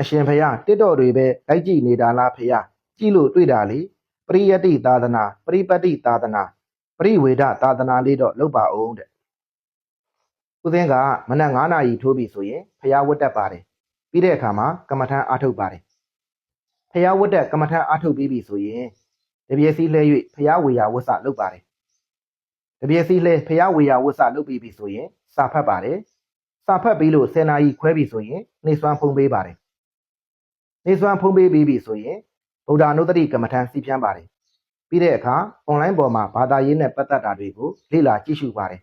အရှင်ဖယားတစ်တော်တွေပဲလိုက်ကြည့်နေတာလားဖယားကြည့်လို့တွေ့တာလေပရိယတ္တိသာသနာပရိပတ်တိသာသနာပရိဝေဒသာသနာလေးတော့လုပ်ပါအောင်တဲ့ဦးသင်းကမနက်9 နာရီထိုးပြီဆိုရင်ဖယားဝတ်တက်ပါတယ်ပြီးတဲ့အခါမှာကမ္မထမ်းအားထုတ်ပါတယ်ဖယားဝတ်တက်ကမ္မထမ်းအားထုတ်ပြီးပြီဆိုရင်တပြည့်စည်းလဲ၍ဖယားဝေယဝတ်စလုပ်ပါတယ်တပြည့်စည်းလဲဖယားဝေယဝတ်စလုပ်ပြီးပြီဆိုရင်စာဖတ်ပါတယ်စာဖတ်ပြီးလို့10 နာရီခွဲပြီဆိုရင်နေစွမ်းဖုံးပေးပါတယ်နေစွမ်းဖုံးပေးပြီးပြီဆိုရင်ဗုဒ္ဓနုတ္တိကမ္မထမ်းစီဖြန်းပါတယ်ပြီးတဲ့အခါအွန်လိုင်းပေါ်မှာဘာသာရေးနဲ့ပတ်သက်တာတွေကိုလေ့လာကြည့်ရှုပါတယ်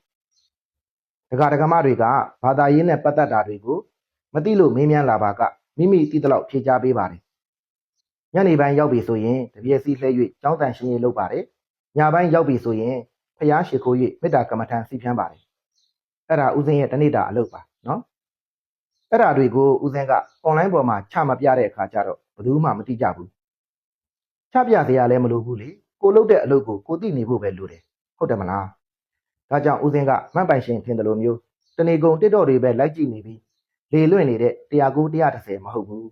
ဒကာဒကမတွေကဘာသာရေးနဲ့ပတ်သက်တာတွေကိုမသိလို့မေးမြန်းလာပါကမိမိသိသလောက်ဖြေကြားပေးပါတယ်ညနေပိုင်းရောက်ပြီဆိုရင်တပြည့်စည်းလှဲ၍ကျောင်းတန်ရှင်းရေးလုပ်ပါတယ်ညပိုင်းရောက်ပြီဆိုရင်ဖျားရှိခိုး၍မေတ္တာကမ္မထမ်းစီဖြန်းပါတယ်အဲ့ဒါဦးဇင်းရဲ့တနေ့တာအလုပ်ပါနော်အဲ့ဒါတွေကိုဦးဇင်းကအွန်လိုင်းပေါ်မှာချမပြတဲ့အခါကျတော့ဘယ်သူမှမသိကြဘူးချပြစရာလည်းမလိုဘူးလေကိုလုပ်တဲ့အလုပ်ကိုကိုသိနေဖို့ပဲလိုတယ်ဟုတ်တယ်မလားဒါကြောင့်ဦးဇင်းကမှတ်ပိုင်ရှင်ထင်တယ်လို့မျိုးတဏီကုံတစ်တော်တွေပဲလိုက်ကြည့်နေပြီးလေလွင့်နေတဲ့109 110မဟုတ်ဘူး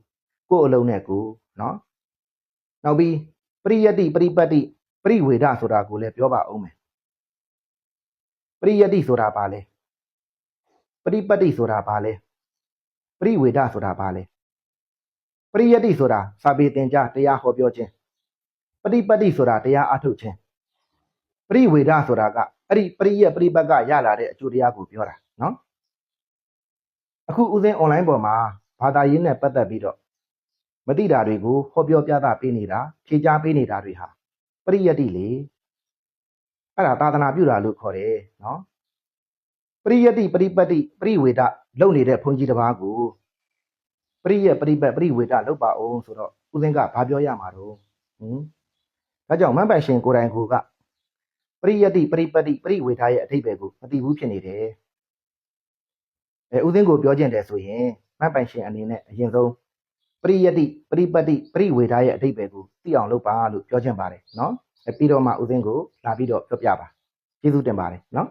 ကို့အလုံးနဲ့ကိုနော်နောက်ပြီးပရိယတ္တိပရိပတ်တိပရိဝေဒဆိုတာကိုလည်းပြောပါအောင်မယ်ပရိယတ္တိဆိုတာဘာလဲပရိပတ်တိဆိုတာဘာလဲပရိဝေဒဆိုတာဘာလဲပရိယတ္တိဆိုတာစာပေသင်ကြားတရားဟောပြောခြင်းပရိပတ်တိဆိုတာတရားအထုတ်ခြင်းပရိဝေဒဆိုတာကအဲ့ဒီပရိယပရိပတ်ကရလာတဲ့အကျိုးတရားကိုပြောတာနော်အခုဦးစင်းအွန်လိုင်းပေါ်မှာဘာသာရေးနဲ့ပတ်သက်ပြီးတော့မသိတာတွေကိုဟောပြောပြသပေးနေတာဖြေကြားပေးနေတာတွေဟာပရိယတ္တိလေအဲ့ဒါသာသနာပြုတာလို့ခေါ်တယ်နော်ပရိယတ္တိပရိပတ်တိပရိဝေဒလုပ်နေတဲ့ဘုန်းကြီးတစ်ပါးကိုပရိယပရိပတ်ပရိဝေဒလုပ်ပါအောင်ဆိုတော့ဦးစင်းကဘာပြောရမှာတော့ဒါကြောင့်မန်ပိုင်ရှင်ကိုယ်တိုင်ကိုကပရိယတ္တိပရိပတ်တိပရိဝေဒရဲ့အဓိပ္ပာယ်ကိုမသိဘူးဖြစ်နေတယ်ဦးစင်းကိုပြောခြင်းတယ်ဆိုရင်မန်ပိုင်ရှင်အနေနဲ့အရင်ဆုံးပရိယတ္တိပရိပတ်တိပရိဝေဒရဲ့အဓိပ္ပာယ်ကိုသိအောင်လုပ်ပါလို့ပြောခြင်းပါတယ်နော်ပြီးတော့မှဦးစင်းကိုလာပြီးတော့ပြောပြပါကျေးဇူးတင်ပါတယ်နော်